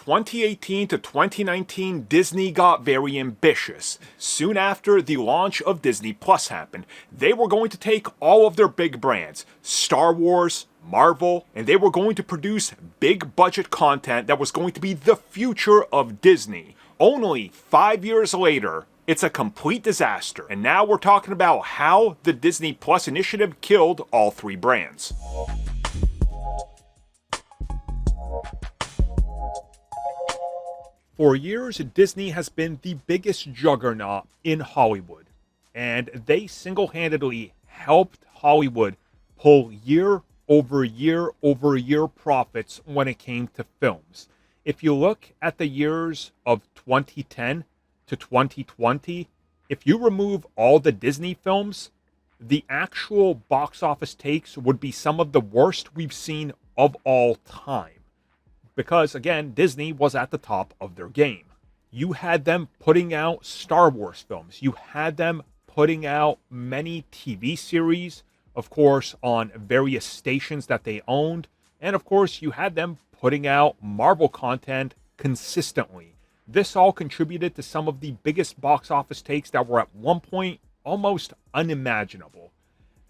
2018 to 2019, Disney got very ambitious. Soon after the launch of Disney Plus happened, they were going to take all of their big brands, Star Wars, Marvel, and they were going to produce big budget content that was going to be the future of Disney. Only 5 years later, it's a complete disaster, and now we're talking about how the Disney Plus initiative killed all three brands. For years, Disney has been the biggest juggernaut in Hollywood, and they single-handedly helped Hollywood pull year over year over year profits when it came to films. If you look at the years of 2010 to 2020, if you remove all the Disney films, the actual box office takes would be some of the worst we've seen of all time. Because, again, Disney was at the top of their game. You had them putting out Star Wars films. You had them putting out many TV series, of course, on various stations that they owned. And, of course, you had them putting out Marvel content consistently. This all contributed to some of the biggest box office takes that were at one point almost unimaginable.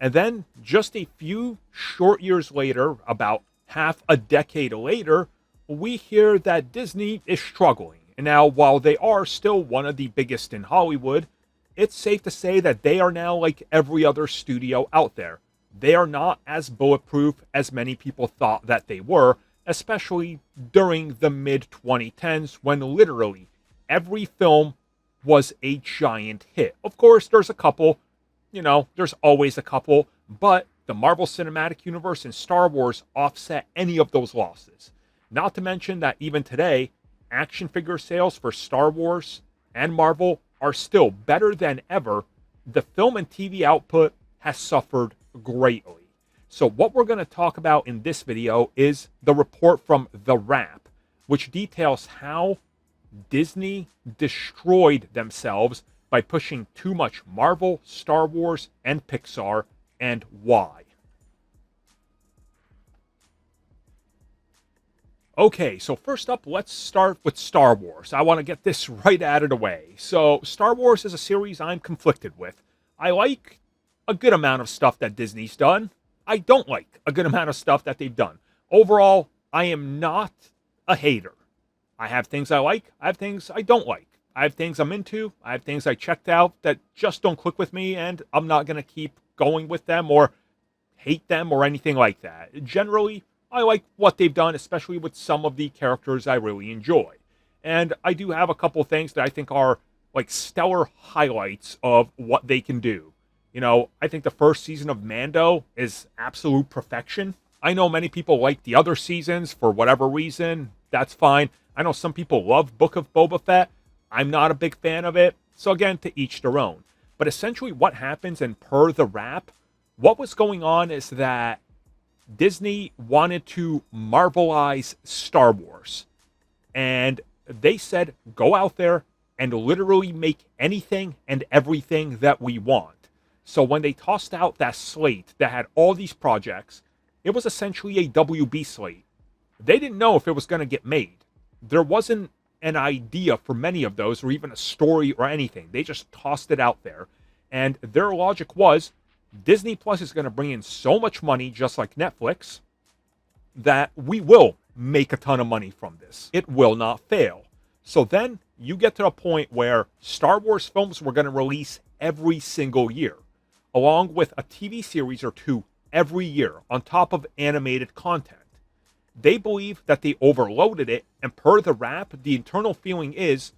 And then, just a few short years later, about half a decade later, we hear that Disney is struggling. And now, while they are still one of the biggest in Hollywood, it's safe to say that they are now like every other studio out there. They are not as bulletproof as many people thought that they were, especially during the mid-2010s when literally every film was a giant hit. Of course, there's a couple, there's always a couple, but the Marvel Cinematic Universe and Star Wars offset any of those losses. Not to mention that even today, action figure sales for Star Wars and Marvel are still better than ever. The film and TV output has suffered greatly. So what we're going to talk about in this video is the report from The Wrap, which details how Disney destroyed themselves by pushing too much Marvel, Star Wars, and Pixar, and why. Okay, so first up, let's start with Star Wars. I want to get this right out of the way. So, Star Wars is a series I'm conflicted with. I like a good amount of stuff that Disney's done. I don't like a good amount of stuff that they've done. Overall, I am not a hater. I have things I like, I have things I don't like. I have things I'm into, I have things I checked out that just don't click with me, and I'm not going to keep going with them or hate them or anything like that. Generally, I like what they've done, especially with some of the characters I really enjoy. And I do have a couple things that I think are like stellar highlights of what they can do. I think the first season of Mando is absolute perfection. I know many people like the other seasons for whatever reason. That's fine. I know some people love Book of Boba Fett. I'm not a big fan of it. So again, to each their own. But essentially what happens, and per The Wrap, what was going on is that Disney wanted to Marvelize Star Wars. And they said, go out there and literally make anything and everything that we want. So when they tossed out that slate that had all these projects, it was essentially a WB slate. They didn't know if it was going to get made. There wasn't an idea for many of those, or even a story or anything. They just tossed it out there. And their logic was, Disney Plus is going to bring in so much money, just like Netflix, that we will make a ton of money from this. It will not fail. So then you get to a point where Star Wars films were going to release every single year, along with a TV series or two every year on top of animated content. They believe that they overloaded it, and per The Wrap, the internal feeling is,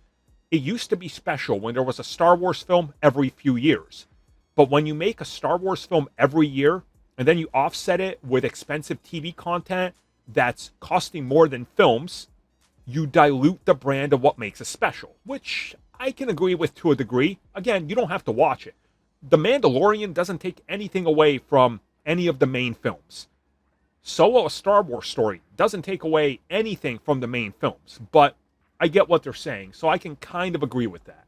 it used to be special when there was a Star Wars film every few years. But when you make a Star Wars film every year, and then you offset it with expensive TV content that's costing more than films, you dilute the brand of what makes it special, which I can agree with to a degree. Again, you don't have to watch it. The Mandalorian doesn't take anything away from any of the main films. Solo: A Star Wars Story doesn't take away anything from the main films, but I get what they're saying, so I can kind of agree with that.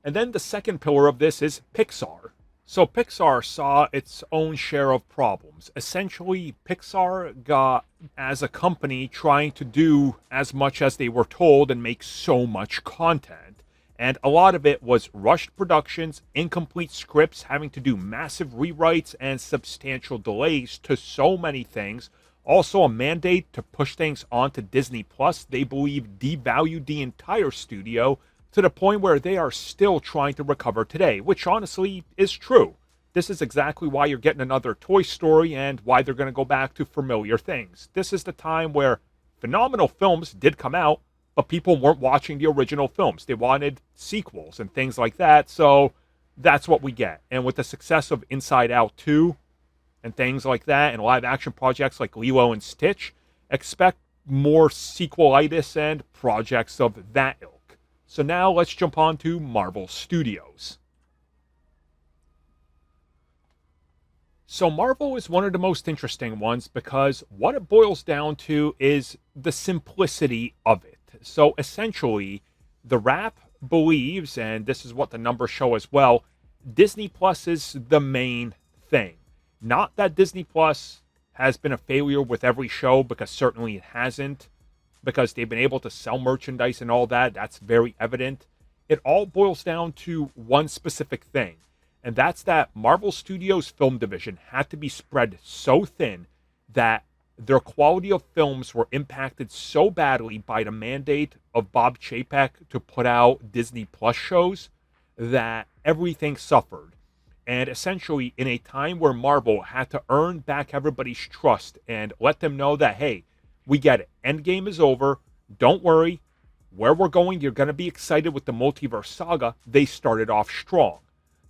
And then the second pillar of this is Pixar. So Pixar saw its own share of problems. Essentially, Pixar got, as a company, trying to do as much as they were told and make so much content. And a lot of it was rushed productions, incomplete scripts, having to do massive rewrites, and substantial delays to so many things. Also, a mandate to push things onto Disney Plus, they believe devalued the entire studio to the point where they are still trying to recover today, which honestly is true. This is exactly why you're getting another Toy Story and why they're going to go back to familiar things. This is the time where phenomenal films did come out, but people weren't watching the original films. They wanted sequels and things like that, so that's what we get. And with the success of Inside Out 2 and things like that, and live action projects like Lilo and Stitch, expect more sequelitis and projects of that ilk. So now let's jump on to Marvel Studios. So Marvel is one of the most interesting ones because what it boils down to is the simplicity of it. So essentially, the Wrap believes, and this is what the numbers show as well, Disney Plus is the main thing. Not that Disney Plus has been a failure with every show, because certainly it hasn't, because they've been able to sell merchandise and all that. That's very evident. It all boils down to one specific thing, and that's that Marvel Studios film division had to be spread so thin that their quality of films were impacted so badly by the mandate of Bob Chapek to put out Disney Plus shows that everything suffered. And essentially, in a time where Marvel had to earn back everybody's trust and let them know that, hey, we get it. Endgame is over. Don't worry. Where we're going, you're going to be excited with the multiverse saga. They started off strong.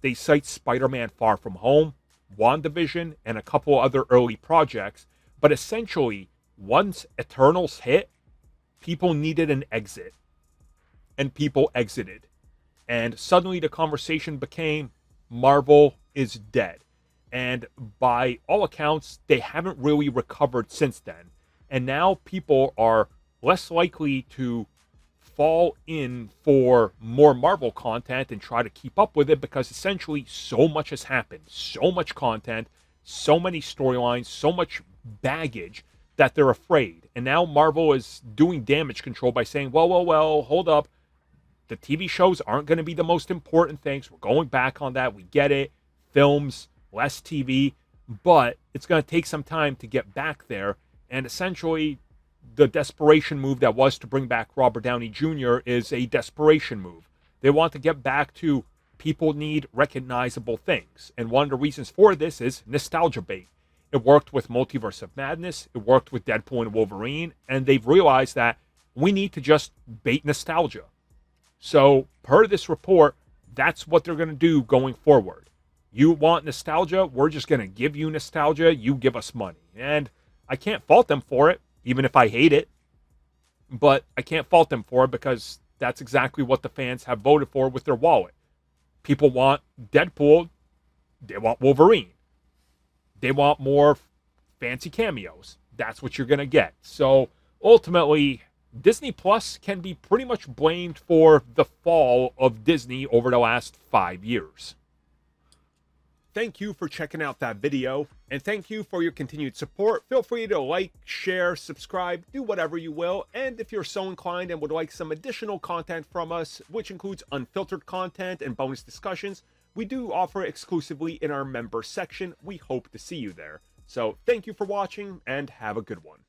They cite Spider-Man Far From Home, WandaVision, and a couple other early projects. But essentially, once Eternals hit, people needed an exit. And people exited. And suddenly the conversation became, Marvel is dead. And by all accounts, they haven't really recovered since then. And now people are less likely to fall in for more Marvel content and try to keep up with it, because essentially so much has happened. So much content, so many storylines, so much baggage that they're afraid. And now Marvel is doing damage control by saying, well, hold up. The TV shows aren't going to be the most important things. We're going back on that. We get it. Films, less TV. But it's going to take some time to get back there. And essentially, the desperation move that was to bring back Robert Downey Jr. is a desperation move. They want to get back to people need recognizable things. And one of the reasons for this is nostalgia bait. It worked with Multiverse of Madness. It worked with Deadpool and Wolverine. And they've realized that we need to just bait nostalgia. So, per this report, that's what they're going to do going forward. You want nostalgia? We're just going to give you nostalgia. You give us money. And I can't fault them for it, even if I hate it. But I can't fault them for it because that's exactly what the fans have voted for with their wallet. People want Deadpool. They want Wolverine. They want more fancy cameos. That's what you're going to get. So, ultimately, Disney Plus can be pretty much blamed for the fall of Disney over the last 5 years. Thank you for checking out that video, and thank you for your continued support. Feel free to like, share, subscribe, do whatever you will, and if you're so inclined and would like some additional content from us, which includes unfiltered content and bonus discussions, we do offer exclusively in our member section. We hope to see you there. So thank you for watching, and have a good one.